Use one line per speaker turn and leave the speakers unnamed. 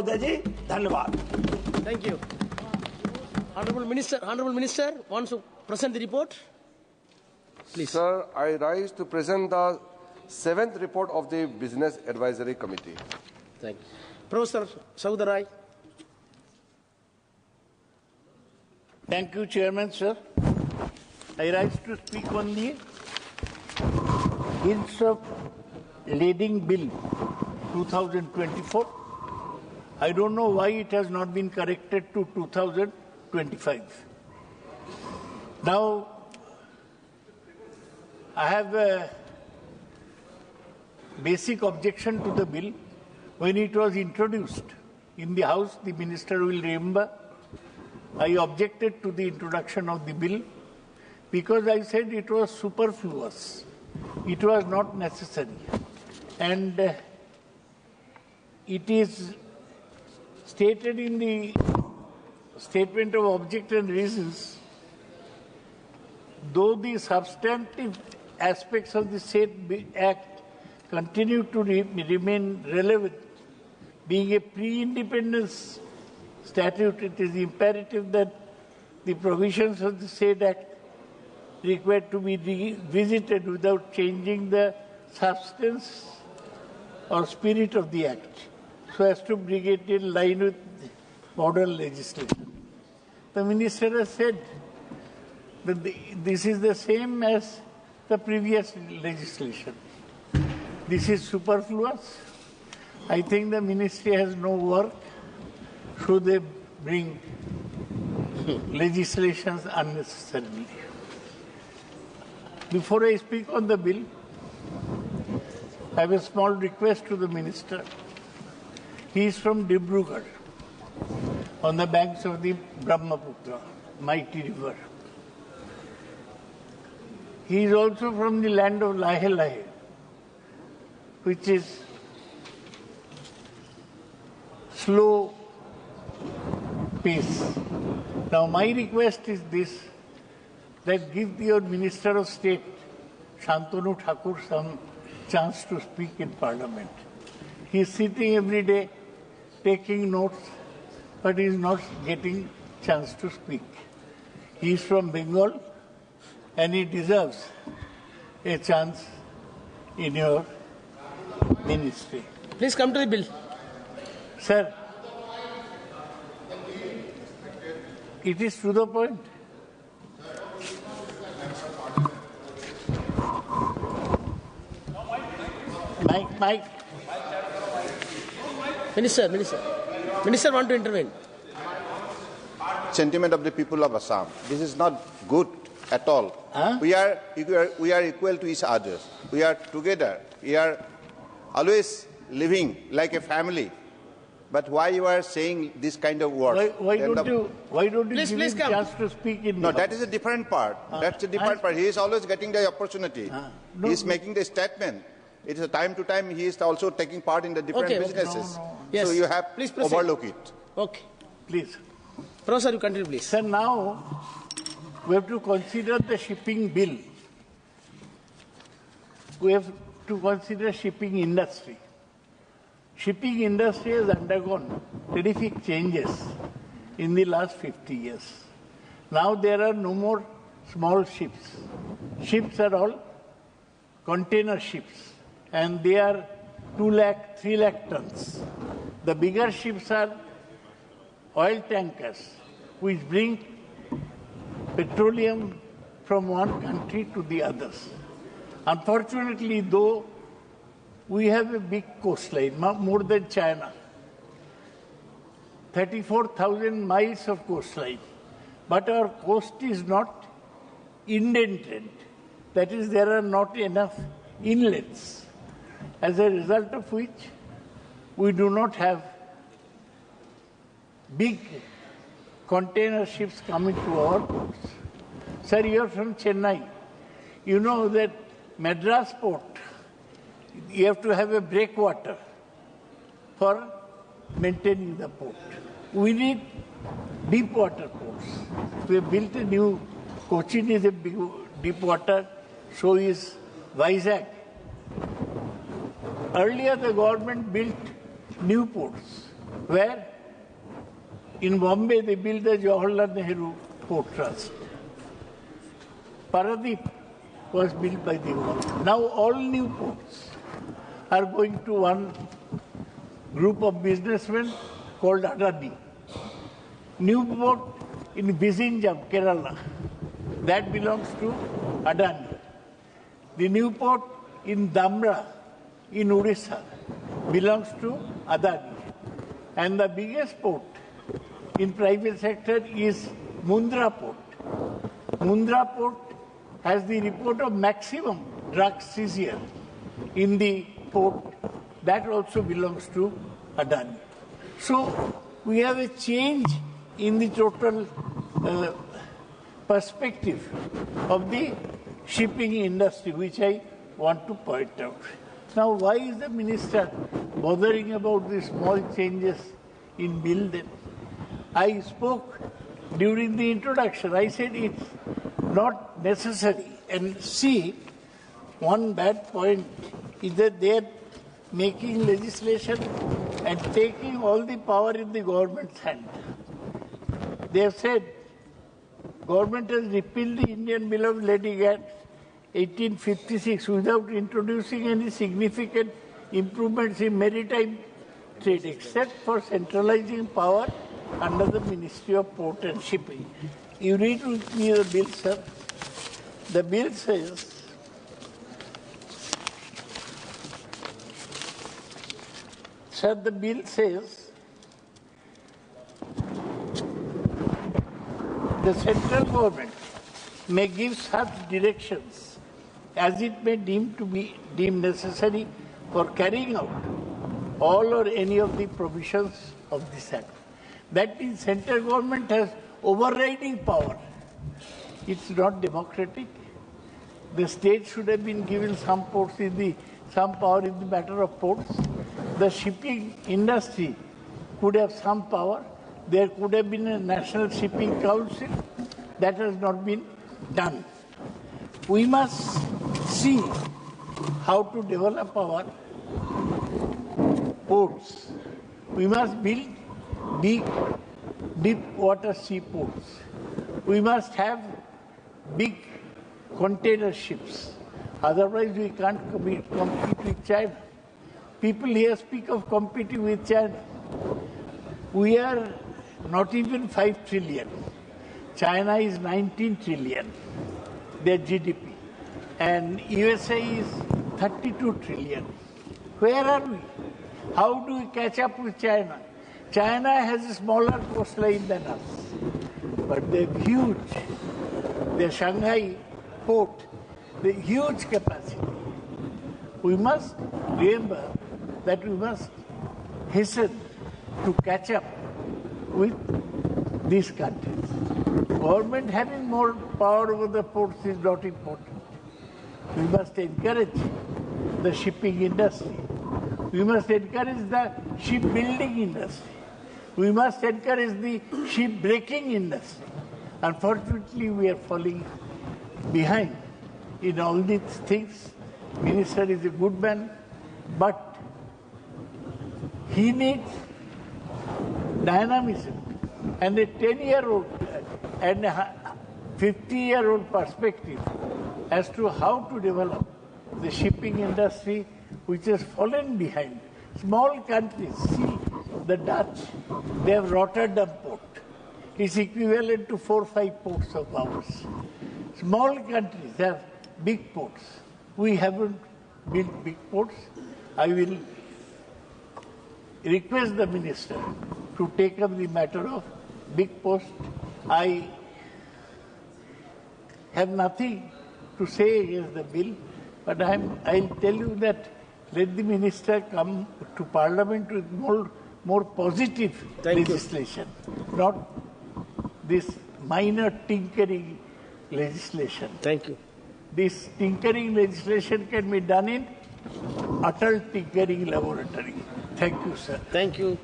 धन्यवाद.
Thank you. Honorable Minister wants to present the report. Please.
Sir, I rise to present the 7th report of the Business Advisory Committee.
Thank you. Professor Sougata.
Thank you, Chairman, sir. I rise to speak on the Hints of Leading Bill 2024. I don't know why it has not been corrected to 2025. Now, I have a basic objection to the bill. When it was introduced in the House, the Minister will remember, I objected to the introduction of the bill because I said it was superfluous. It was not necessary. And it is stated in the statement of object and reasons, though the substantive aspects of the said Act continue to remain relevant, being a pre-independence statute, it is imperative that the provisions of the said Act require to be revisited without changing the substance or spirit of the Act, so as to bring it in line with modern legislation. The Minister has said that this is the same as the previous legislation. This is superfluous. I think the Ministry has no work. Should they bring legislations unnecessarily? Before I speak on the bill, I have a small request to the Minister. He is from Dibrugarh, on the banks of the Brahmaputra, mighty river. He is also from the land of Lahe Lahe, which is slow pace. Now my request is this, that give your Minister of State, Shantanu Thakur, some chance to speak in Parliament. He is sitting every day, taking notes, but he is not getting chance to speak. He is from Bengal and he deserves a chance in your ministry.
Please come to the bill.
Sir, it is to the point. Mike.
Minister want to intervene.
Sentiment of the people of Assam. This is not good at all.
Huh?
We are equal to each other. We are together. We are always living like a family. But why you are saying this kind of words?
Why don't you
Please
give him
come.
chance to speak in
No,
the
that is a different part. That's a different part. He is always getting the opportunity.
No,
He is making the statement. It is a time to time he is also taking part in the different businesses.
No.
Yes.
So you have
Please proceed.
overlook it.
Okay.
Please.
Professor, you continue, please.
Sir, now we have to consider the shipping bill. We have to consider shipping industry. Shipping industry has undergone terrific changes in the last 50 years. Now there are no more small ships. Ships are all container ships, and they are 2 lakh, 3 lakh tons. The bigger ships are oil tankers, which bring petroleum from one country to the others. Unfortunately, though, we have a big coastline, more than China. 34,000 miles of coastline. But our coast is not indented. That is, there are not enough inlets. As a result of which, we do not have big container ships coming to our ports. Sir, you are from Chennai. You know that Madras port, you have to have a breakwater for maintaining the port. We need deep water ports. We have built a new, Cochin is a big deep water, so is Vizag. Earlier the government built new ports. where in Bombay they built the Jawaharlal Nehru Port Trust. Paradip was built by the government. Now all new ports are going to one group of businessmen called Adani. New port in Vizinjam, Kerala, that belongs to Adani. The new port in Dhamra, in Odisha, belongs to Adani. And the biggest port in private sector is Mundra Port. Mundra Port has the report of maximum drug seizure in the port. That also belongs to Adani. So we have a change in the total perspective of the shipping industry, which I want to point out. Now, why is the minister bothering about the small changes in bill then? I spoke during the introduction. I said it's not necessary. And see, one bad point is that they are making legislation and taking all the power in the government's hand. They have said government has repealed the Indian Bill of Lading Act 1856 without introducing any significant improvements in maritime trade except for centralizing power under the Ministry of Port and Shipping. You read with me the bill, sir. The bill says, the bill says the central government may give such directions as it may deem necessary for carrying out all or any of the provisions of this Act. That means central government has overriding power. It's not democratic. The state should have been given some power in the matter of ports. The shipping industry could have some power. There could have been a National Shipping Council. That has not been done. We must see how to develop our ports. We must build big, deep water seaports. We must have big container ships. Otherwise, we can't compete with China. People here speak of competing with China. We are not even 5 trillion. China is 19 trillion, their GDP. And USA is 32 trillion. Where are we? How do we catch up with China? China has a smaller coastline than us, but they're huge. The Shanghai port, the huge capacity. We must remember that we must hasten to catch up with these countries. Government having more power over the ports is not important. We must encourage the shipping industry. We must encourage the shipbuilding industry. We must encourage the shipbreaking industry. Unfortunately, we are falling behind in all these things. Minister is a good man, but he needs dynamism and a 10-year-old and a 50-year-old perspective as to how to develop the shipping industry, which has fallen behind. Small countries, see the Dutch, they have Rotterdam port. It's equivalent to 4 or 5 ports of ours. Small countries have big ports. We haven't built big ports. I will request the minister to take up the matter of big ports. I have nothing to say against the bill, but I'll tell you that let the minister come to Parliament with more positive legislation, not this minor tinkering legislation.
Thank you.
This tinkering legislation can be done in Atal Tinkering Laboratory. Thank you, sir.
Thank you.